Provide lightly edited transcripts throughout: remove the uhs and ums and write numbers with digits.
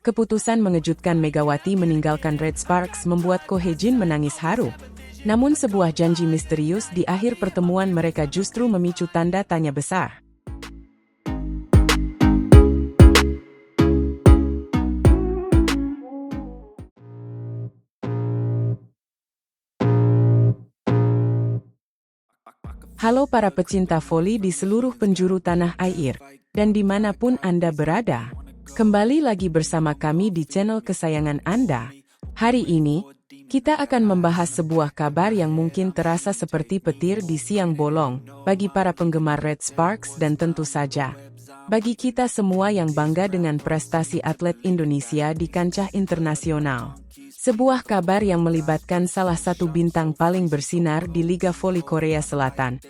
Keputusan mengejutkan Megawati meninggalkan Red Sparks membuat Ko Hye-jin menangis haru. Namun sebuah janji misterius di akhir pertemuan mereka justru memicu tanda tanya besar. Halo para pecinta voli di seluruh penjuru tanah air, dan dimanapun Anda berada. Kembali lagi bersama kami di channel kesayangan Anda. Hari ini, kita akan membahas sebuah kabar yang mungkin terasa seperti petir di siang bolong, bagi para penggemar Red Sparks dan tentu saja, bagi kita semua yang bangga dengan prestasi atlet Indonesia di kancah internasional. Sebuah kabar yang melibatkan salah satu bintang paling bersinar di Liga Voli Korea Selatan.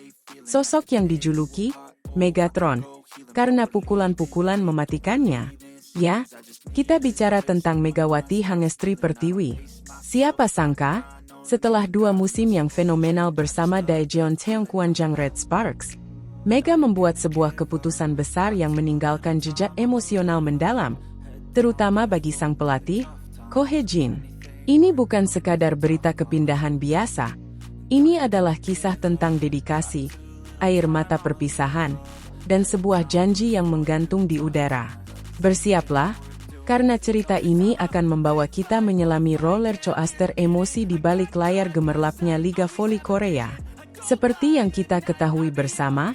Sosok yang dijuluki Megatron, karena pukulan-pukulan mematikannya. Ya, kita bicara tentang Megawati Hangestri Pertiwi. Siapa sangka, setelah 2 musim yang fenomenal bersama Daejeon Cheongkwanjang Red Sparks, Mega membuat sebuah keputusan besar yang meninggalkan jejak emosional mendalam, terutama bagi sang pelatih, Ko Hye-jin. Ini bukan sekadar berita kepindahan biasa. Ini adalah kisah tentang dedikasi, air mata perpisahan, dan sebuah janji yang menggantung di udara. Bersiaplah, karena cerita ini akan membawa kita menyelami roller coaster emosi di balik layar gemerlapnya Liga Voli Korea. Seperti yang kita ketahui bersama,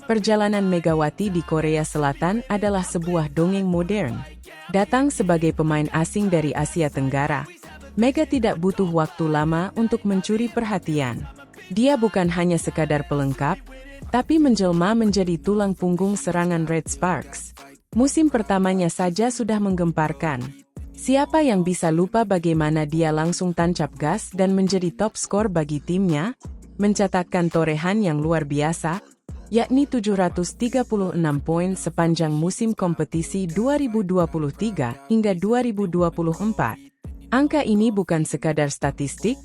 perjalanan Megawati di Korea Selatan adalah sebuah dongeng modern. Datang sebagai pemain asing dari Asia Tenggara, Mega tidak butuh waktu lama untuk mencuri perhatian. Dia bukan hanya sekadar pelengkap, tapi menjelma menjadi tulang punggung serangan Red Sparks. Musim pertamanya saja sudah menggemparkan. Siapa yang bisa lupa bagaimana dia langsung tancap gas dan menjadi top skor bagi timnya, mencatatkan torehan yang luar biasa, yakni 736 poin sepanjang musim kompetisi 2023 hingga 2024. Angka ini bukan sekadar statistik,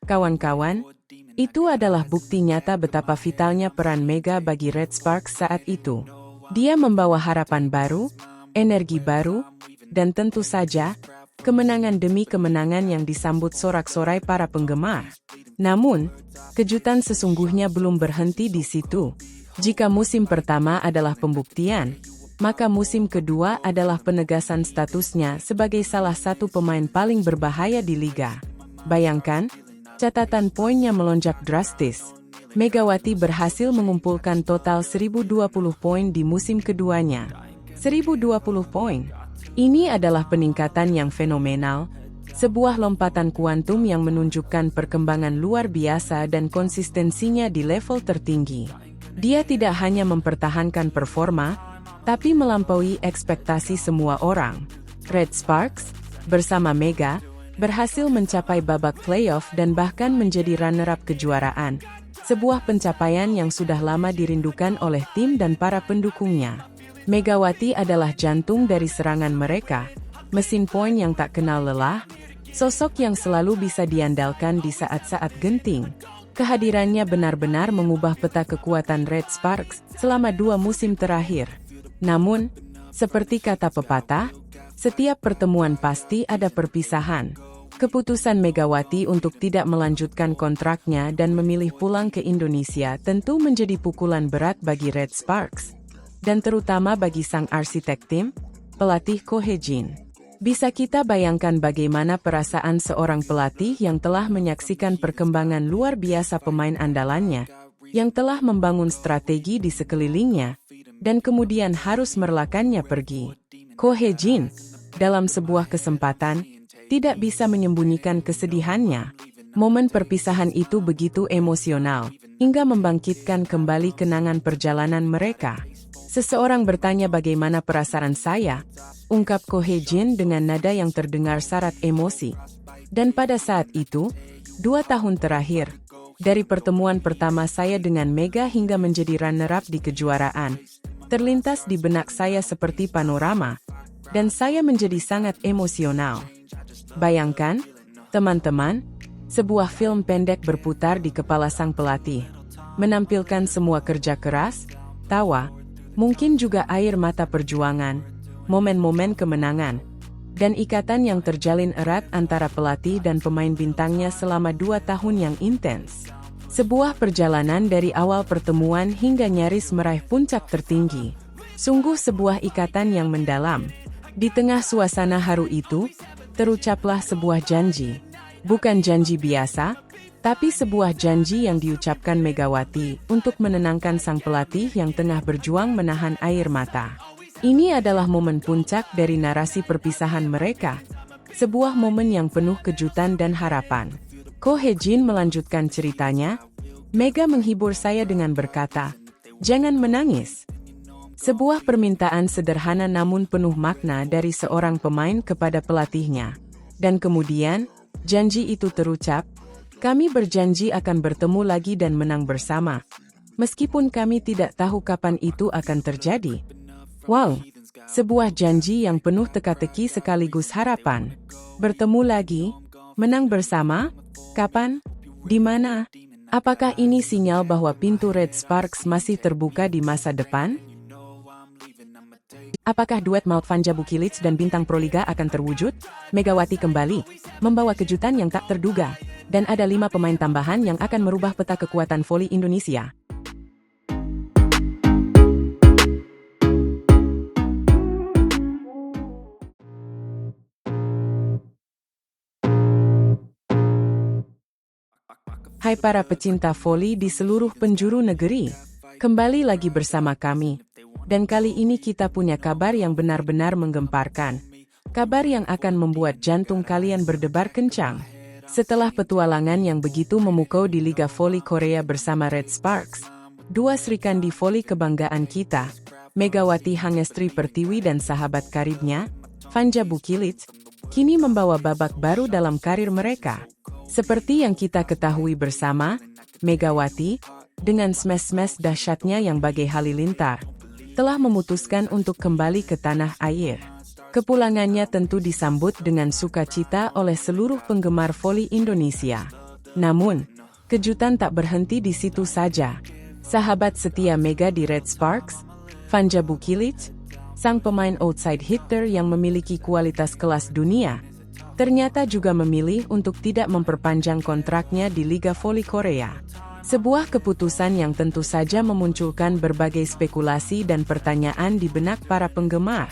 kawan-kawan. Itu adalah bukti nyata betapa vitalnya peran Mega bagi Red Sparks saat itu. Dia membawa harapan baru, energi baru, dan tentu saja, kemenangan demi kemenangan yang disambut sorak-sorai para penggemar. Namun, kejutan sesungguhnya belum berhenti di situ. Jika musim pertama adalah pembuktian, maka musim kedua adalah penegasan statusnya sebagai salah satu pemain paling berbahaya di liga. Bayangkan, catatan poinnya melonjak drastis. Megawati berhasil mengumpulkan total 1020 poin di musim keduanya. 1020 poin. Ini adalah peningkatan yang fenomenal, sebuah lompatan kuantum yang menunjukkan perkembangan luar biasa dan konsistensinya di level tertinggi. Dia tidak hanya mempertahankan performa, tapi melampaui ekspektasi semua orang. Red Sparks, bersama Mega, berhasil mencapai babak playoff dan bahkan menjadi runner-up kejuaraan. Sebuah pencapaian yang sudah lama dirindukan oleh tim dan para pendukungnya. Megawati adalah jantung dari serangan mereka, mesin poin yang tak kenal lelah, sosok yang selalu bisa diandalkan di saat-saat genting. Kehadirannya benar-benar mengubah peta kekuatan Red Sparks selama 2 musim terakhir. Namun, seperti kata pepatah, setiap pertemuan pasti ada perpisahan. Keputusan Megawati untuk tidak melanjutkan kontraknya dan memilih pulang ke Indonesia tentu menjadi pukulan berat bagi Red Sparks, dan terutama bagi sang arsitek tim, pelatih Ko Hye-jin. Bisa kita bayangkan bagaimana perasaan seorang pelatih yang telah menyaksikan perkembangan luar biasa pemain andalannya, yang telah membangun strategi di sekelilingnya, dan kemudian harus merelakannya pergi. Ko Hye-jin, dalam sebuah kesempatan, tidak bisa menyembunyikan kesedihannya. Momen perpisahan itu begitu emosional, hingga membangkitkan kembali kenangan perjalanan mereka. Seseorang bertanya bagaimana perasaan saya, ungkap Ko Hye-jin dengan nada yang terdengar syarat emosi. Dan pada saat itu, 2 tahun terakhir, dari pertemuan pertama saya dengan Mega hingga menjadi runner-up di kejuaraan, terlintas di benak saya seperti panorama, dan saya menjadi sangat emosional. Bayangkan, teman-teman, sebuah film pendek berputar di kepala sang pelatih, menampilkan semua kerja keras, tawa, mungkin juga air mata perjuangan, momen-momen kemenangan. dan ikatan yang terjalin erat antara pelatih dan pemain bintangnya selama 2 tahun yang intens. Sebuah perjalanan dari awal pertemuan hingga nyaris meraih puncak tertinggi. Sungguh sebuah ikatan yang mendalam. Di tengah suasana haru itu, terucaplah sebuah janji. Bukan janji biasa, tapi sebuah janji yang diucapkan Megawati untuk menenangkan sang pelatih yang tengah berjuang menahan air mata. Ini adalah momen puncak dari narasi perpisahan mereka. Sebuah momen yang penuh kejutan dan harapan. Ko Hye-jin melanjutkan ceritanya. Mega menghibur saya dengan berkata, "Jangan menangis." Sebuah permintaan sederhana namun penuh makna dari seorang pemain kepada pelatihnya. Dan kemudian, janji itu terucap, "Kami berjanji akan bertemu lagi dan menang bersama. Meskipun kami tidak tahu kapan itu akan terjadi." Wow, sebuah janji yang penuh teka-teki sekaligus harapan. Bertemu lagi, menang bersama, kapan, di mana? Apakah ini sinyal bahwa pintu Red Sparks masih terbuka di masa depan? Apakah duet Maut Vanja Bukilic dan bintang Proliga akan terwujud? Megawati kembali, membawa kejutan yang tak terduga. Dan ada 5 pemain tambahan yang akan merubah peta kekuatan voli Indonesia. Hai para pecinta voli di seluruh penjuru negeri, kembali lagi bersama kami. Dan kali ini kita punya kabar yang benar-benar menggemparkan. Kabar yang akan membuat jantung kalian berdebar kencang. Setelah petualangan yang begitu memukau di Liga Voli Korea bersama Red Sparks, 2 Srikandi voli kebanggaan kita, Megawati Hangestri Pertiwi dan sahabat karibnya, Vanja Bukilic, kini membawa babak baru dalam karir mereka. Seperti yang kita ketahui bersama, Megawati, dengan smash-smash dahsyatnya yang bagai halilintar, telah memutuskan untuk kembali ke tanah air. Kepulangannya tentu disambut dengan sukacita oleh seluruh penggemar voli Indonesia. Namun, kejutan tak berhenti di situ saja. Sahabat setia Mega di Red Sparks, Vanja Bukilic, sang pemain outside hitter yang memiliki kualitas kelas dunia, ternyata juga memilih untuk tidak memperpanjang kontraknya di Liga Voli Korea. Sebuah keputusan yang tentu saja memunculkan berbagai spekulasi dan pertanyaan di benak para penggemar.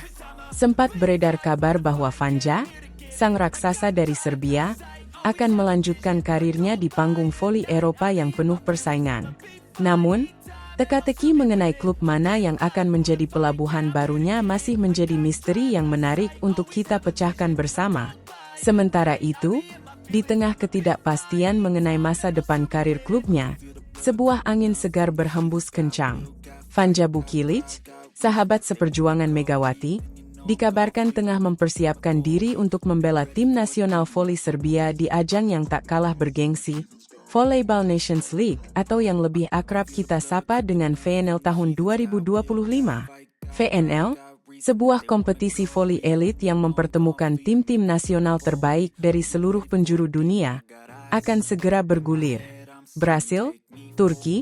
Sempat beredar kabar bahwa Vanja, sang raksasa dari Serbia, akan melanjutkan karirnya di panggung voli Eropa yang penuh persaingan. Namun, teka-teki mengenai klub mana yang akan menjadi pelabuhan barunya masih menjadi misteri yang menarik untuk kita pecahkan bersama. Sementara itu, di tengah ketidakpastian mengenai masa depan karir klubnya, sebuah angin segar berhembus kencang. Vanja Bukilic, sahabat seperjuangan Megawati, dikabarkan tengah mempersiapkan diri untuk membela tim nasional voli Serbia di ajang yang tak kalah bergengsi, Volleyball Nations League atau yang lebih akrab kita sapa dengan VNL tahun 2025. VNL, sebuah kompetisi voli elit yang mempertemukan tim-tim nasional terbaik dari seluruh penjuru dunia, akan segera bergulir. Brasil, Turki,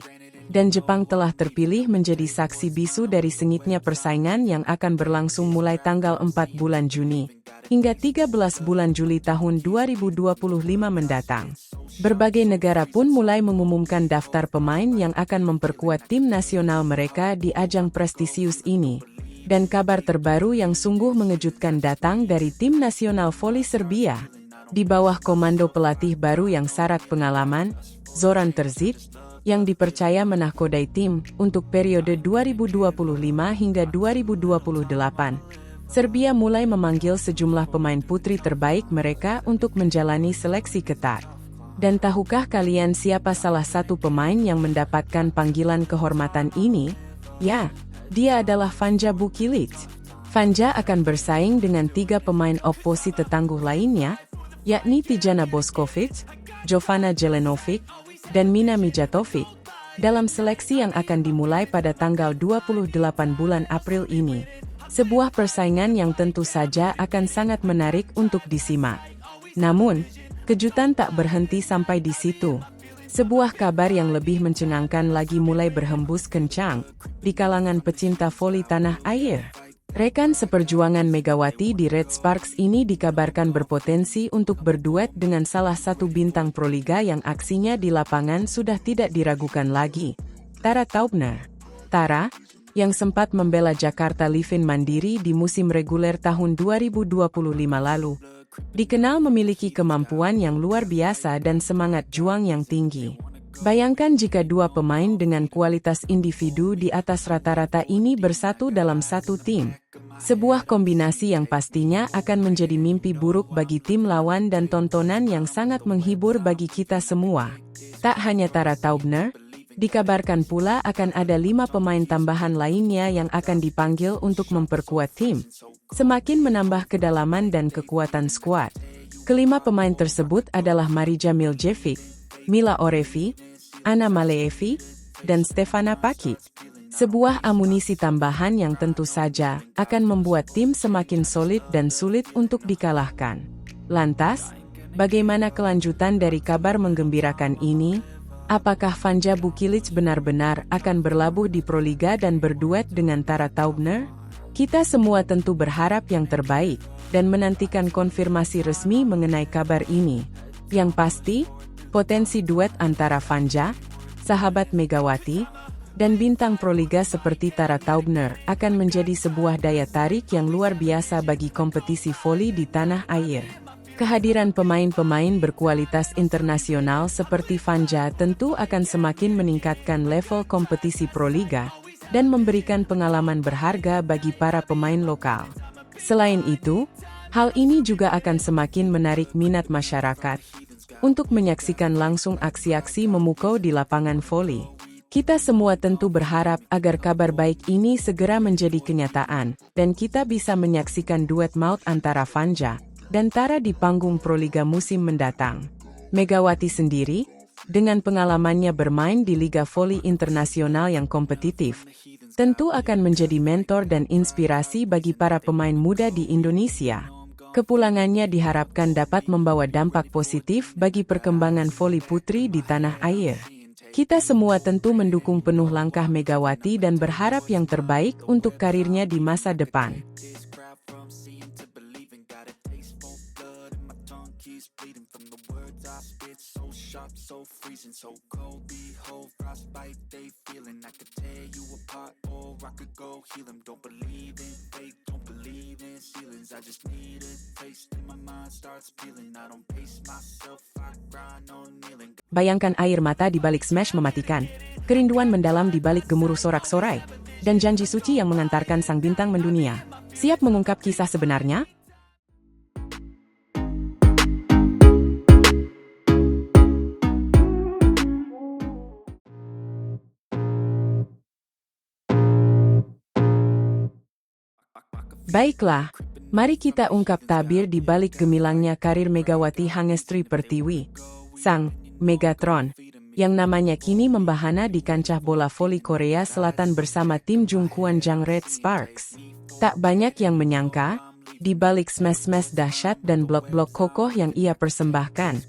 dan Jepang telah terpilih menjadi saksi bisu dari sengitnya persaingan yang akan berlangsung mulai tanggal 4 bulan Juni hingga 13 bulan Juli tahun 2025 mendatang. Berbagai negara pun mulai mengumumkan daftar pemain yang akan memperkuat tim nasional mereka di ajang prestisius ini. Dan kabar terbaru yang sungguh mengejutkan datang dari tim nasional voli Serbia. Di bawah komando pelatih baru yang syarat pengalaman, Zoran Terzic, yang dipercaya menahkodai tim untuk periode 2025 hingga 2028. Serbia mulai memanggil sejumlah pemain putri terbaik mereka untuk menjalani seleksi ketat. Dan tahukah kalian siapa salah satu pemain yang mendapatkan panggilan kehormatan ini? Ya, dia adalah Vanja Bukilic. Vanja akan bersaing dengan 3 pemain oposisi tetangguh lainnya, yakni Tijana Boskovic, Jovana Jelenovic, dan Mina Mijatovic, dalam seleksi yang akan dimulai pada tanggal 28 bulan April ini. Sebuah persaingan yang tentu saja akan sangat menarik untuk disimak. Namun, kejutan tak berhenti sampai di situ. Sebuah kabar yang lebih mencengangkan lagi mulai berhembus kencang di kalangan pecinta voli tanah air. Rekan seperjuangan Megawati di Red Sparks ini dikabarkan berpotensi untuk berduet dengan salah satu bintang Proliga yang aksinya di lapangan sudah tidak diragukan lagi, Tara Taubner. Tara, yang sempat membela Jakarta Livin Mandiri di musim reguler tahun 2025 lalu, dikenal memiliki kemampuan yang luar biasa dan semangat juang yang tinggi. Bayangkan jika dua pemain dengan kualitas individu di atas rata-rata ini bersatu dalam satu tim. Sebuah kombinasi yang pastinya akan menjadi mimpi buruk bagi tim lawan dan tontonan yang sangat menghibur bagi kita semua. Tak hanya Tara Taubner, dikabarkan pula akan ada 5 pemain tambahan lainnya yang akan dipanggil untuk memperkuat tim, semakin menambah kedalaman dan kekuatan skuad. Kelima pemain tersebut adalah Marija Miljevic, Mila Orevi, Anna Maleevi, dan Stefana Pakic. Sebuah amunisi tambahan yang tentu saja akan membuat tim semakin solid dan sulit untuk dikalahkan. Lantas, bagaimana kelanjutan dari kabar menggembirakan ini? Apakah Vanja Bukilic benar-benar akan berlabuh di Proliga dan berduet dengan Tara Taubner? Kita semua tentu berharap yang terbaik dan menantikan konfirmasi resmi mengenai kabar ini. Yang pasti, potensi duet antara Vanja, sahabat Megawati, dan bintang Proliga seperti Tara Taubner akan menjadi sebuah daya tarik yang luar biasa bagi kompetisi voli di tanah air. Kehadiran pemain-pemain berkualitas internasional seperti Vanja tentu akan semakin meningkatkan level kompetisi Proliga dan memberikan pengalaman berharga bagi para pemain lokal. Selain itu, hal ini juga akan semakin menarik minat masyarakat untuk menyaksikan langsung aksi-aksi memukau di lapangan voli. Kita semua tentu berharap agar kabar baik ini segera menjadi kenyataan, dan kita bisa menyaksikan duet maut antara Vanja dan Tara di panggung Proliga musim mendatang. Megawati sendiri, dengan pengalamannya bermain di Liga Voli Internasional yang kompetitif, tentu akan menjadi mentor dan inspirasi bagi para pemain muda di Indonesia. Kepulangannya diharapkan dapat membawa dampak positif bagi perkembangan voli putri di tanah air. Kita semua tentu mendukung penuh langkah Megawati dan berharap yang terbaik untuk karirnya di masa depan. Bayangkan air mata di balik smash mematikan, kerinduan mendalam di balik gemuruh sorak-sorai, dan janji suci yang mengantarkan sang bintang mendunia. Siap mengungkap kisah sebenarnya? Baiklah, mari kita ungkap tabir di balik gemilangnya karir Megawati Hangestri Pertiwi, sang Megatron, yang namanya kini membahana di kancah bola voli Korea Selatan bersama tim Jungkwanjang Red Sparks. Tak banyak yang menyangka, di balik smash-smash dahsyat dan blok-blok kokoh yang ia persembahkan,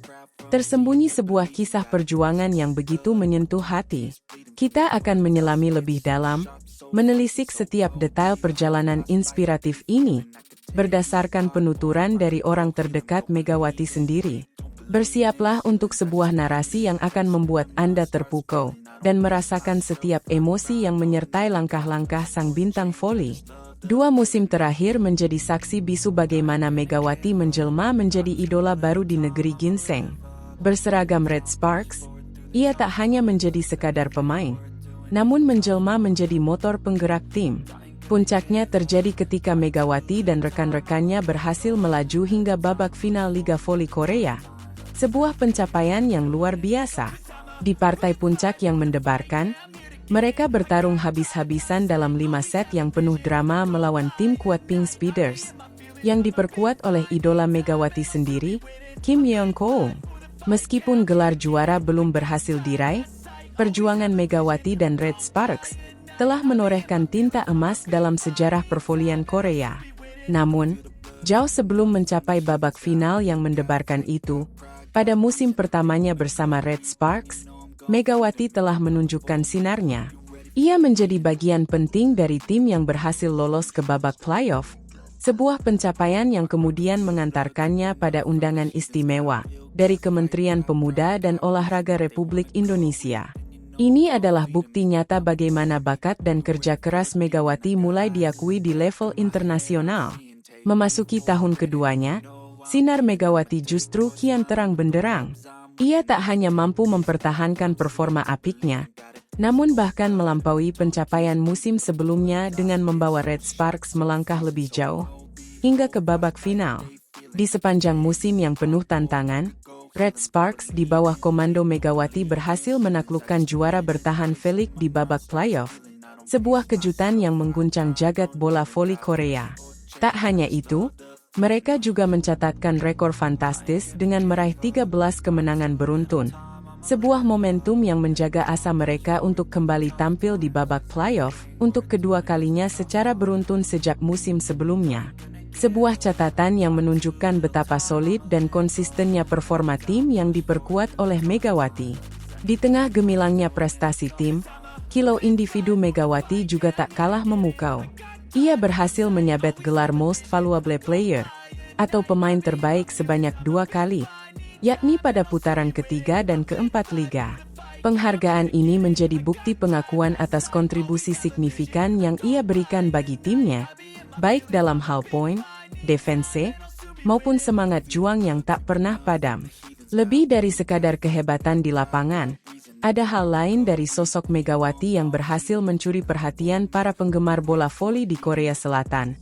tersembunyi sebuah kisah perjuangan yang begitu menyentuh hati. Kita akan menyelami lebih dalam, menelisik setiap detail perjalanan inspiratif ini, berdasarkan penuturan dari orang terdekat Megawati sendiri. Bersiaplah untuk sebuah narasi yang akan membuat Anda terpukau, dan merasakan setiap emosi yang menyertai langkah-langkah sang bintang voli. 2 musim terakhir menjadi saksi bisu bagaimana Megawati menjelma menjadi idola baru di negeri ginseng. Berseragam Red Sparks, ia tak hanya menjadi sekadar pemain, namun menjelma menjadi motor penggerak tim. Puncaknya terjadi ketika Megawati dan rekan-rekannya berhasil melaju hingga babak final Liga Voli Korea. Sebuah pencapaian yang luar biasa. Di partai puncak yang mendebarkan, mereka bertarung habis-habisan dalam 5 set yang penuh drama melawan tim kuat Pink Speeders, yang diperkuat oleh idola Megawati sendiri, Kim Yeon-keung. Meskipun gelar juara belum berhasil diraih, perjuangan Megawati dan Red Sparks telah menorehkan tinta emas dalam sejarah pervolian Korea. Namun, jauh sebelum mencapai babak final yang mendebarkan itu, pada musim pertamanya bersama Red Sparks, Megawati telah menunjukkan sinarnya. Ia menjadi bagian penting dari tim yang berhasil lolos ke babak playoff, sebuah pencapaian yang kemudian mengantarkannya pada undangan istimewa dari Kementerian Pemuda dan Olahraga Republik Indonesia. Ini adalah bukti nyata bagaimana bakat dan kerja keras Megawati mulai diakui di level internasional. Memasuki tahun keduanya, sinar Megawati justru kian terang benderang. Ia tak hanya mampu mempertahankan performa apiknya, namun bahkan melampaui pencapaian musim sebelumnya dengan membawa Red Sparks melangkah lebih jauh, hingga ke babak final. Di sepanjang musim yang penuh tantangan, Red Sparks di bawah komando Megawati berhasil menaklukkan juara bertahan Felix di babak playoff, sebuah kejutan yang mengguncang jagat bola voli Korea. Tak hanya itu, mereka juga mencatatkan rekor fantastis dengan meraih 13 kemenangan beruntun, sebuah momentum yang menjaga asa mereka untuk kembali tampil di babak playoff untuk kedua kalinya secara beruntun sejak musim sebelumnya. Sebuah catatan yang menunjukkan betapa solid dan konsistennya performa tim yang diperkuat oleh Megawati. Di tengah gemilangnya prestasi tim, kilau individu Megawati juga tak kalah memukau. Ia berhasil menyabet gelar Most Valuable Player, atau pemain terbaik sebanyak 2 kali, yakni pada putaran ketiga dan keempat liga. Penghargaan ini menjadi bukti pengakuan atas kontribusi signifikan yang ia berikan bagi timnya, baik dalam hal poin, defense, maupun semangat juang yang tak pernah padam. Lebih dari sekadar kehebatan di lapangan, ada hal lain dari sosok Megawati yang berhasil mencuri perhatian para penggemar bola voli di Korea Selatan,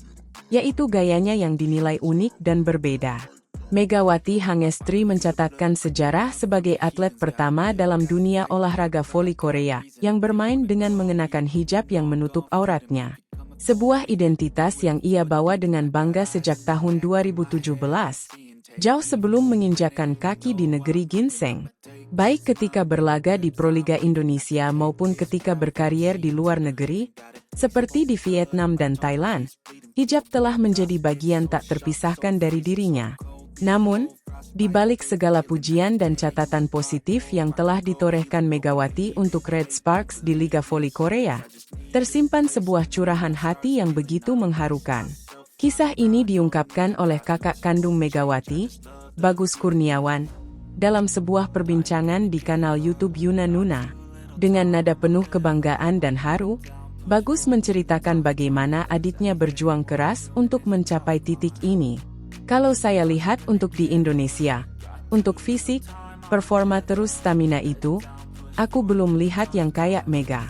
yaitu gayanya yang dinilai unik dan berbeda. Megawati Hangestri mencatatkan sejarah sebagai atlet pertama dalam dunia olahraga voli Korea yang bermain dengan mengenakan hijab yang menutup auratnya. Sebuah identitas yang ia bawa dengan bangga sejak tahun 2017, jauh sebelum menginjakkan kaki di negeri ginseng. Baik ketika berlaga di Proliga Indonesia maupun ketika berkarier di luar negeri, seperti di Vietnam dan Thailand, hijab telah menjadi bagian tak terpisahkan dari dirinya. Namun, di balik segala pujian dan catatan positif yang telah ditorehkan Megawati untuk Red Sparks di Liga Voli Korea, tersimpan sebuah curahan hati yang begitu mengharukan. Kisah ini diungkapkan oleh kakak kandung Megawati, Bagus Kurniawan, dalam sebuah perbincangan di kanal YouTube Yuna Nuna. Dengan nada penuh kebanggaan dan haru, Bagus menceritakan bagaimana adiknya berjuang keras untuk mencapai titik ini. Kalau saya lihat untuk di Indonesia, untuk fisik, performa terus stamina itu, aku belum lihat yang kayak Mega.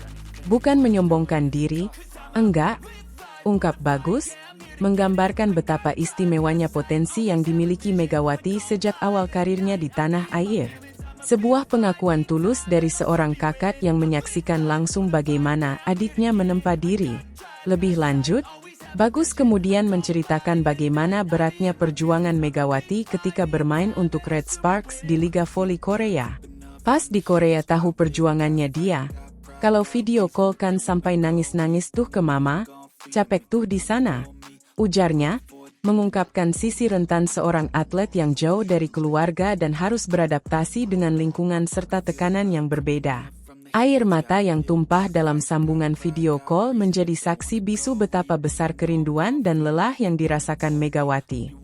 Bukan menyombongkan diri, enggak, ungkap Bagus, menggambarkan betapa istimewanya potensi yang dimiliki Megawati sejak awal karirnya di tanah air. Sebuah pengakuan tulus dari seorang kakak yang menyaksikan langsung bagaimana adiknya menempa diri. Lebih lanjut, Bagus kemudian menceritakan bagaimana beratnya perjuangan Megawati ketika bermain untuk Red Sparks di Liga Voli Korea. Pas di Korea tahu perjuangannya dia, kalau video call kan sampai nangis-nangis tuh ke mama, capek tuh di sana. Ujarnya, mengungkapkan sisi rentan seorang atlet yang jauh dari keluarga dan harus beradaptasi dengan lingkungan serta tekanan yang berbeda. Air mata yang tumpah dalam sambungan video call menjadi saksi bisu betapa besar kerinduan dan lelah yang dirasakan Megawati.